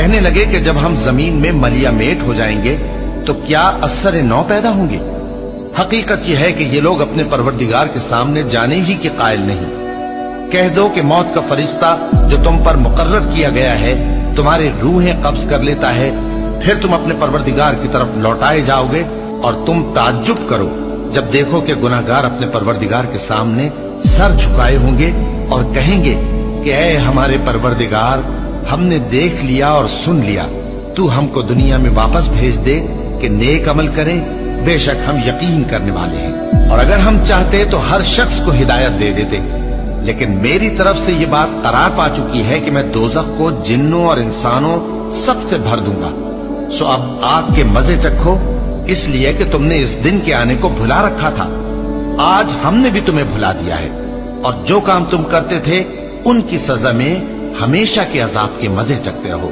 कहने लगे कि जब हम जमीन में मलिया मेट हो जाएंगे तो क्या असर नौ पैदा होंगे। हकीकत यह है कि ये लोग अपने परवरदिगार के सामने जाने ही के कायल नहीं। कह दो कि मौत का फरिश्ता जो तुम पर मुकर्रर किया गया है तुम्हारे रूहें कब्ज कर लेता है, फिर तुम अपने परवरदिगार की तरफ लौटाए जाओगे और तुम ताज्जुब करो जब देखो कि गुनाहगार अपने परवरदिगार के सामने सर झुकाए होंगे और कहेंगे कि ऐ हमारे परवरदिगार, हमने देख लिया और सुन लिया, तू हमको दुनिया में वापस भेज दे कि नेक अमल करें, बेशक हम यकीन करने वाले हैं। और अगर हम चाहते तो हर शख्स को हिदायत दे देते, लेकिन मेरी तरफ से ये बात करार पा चुकी है कि मैं दोज़ख को जिन्नों और इंसानों सबसे भर दूंगा। सो अब आग के मजे चखो, इसलिए कि तुमने इस दिन के आने को भुला रखा था। आज हमने भी तुम्हें भुला दिया है, और जो काम तुम करते थे उनकी सजा में हमेशा के अजाब के मजे चखते रहो।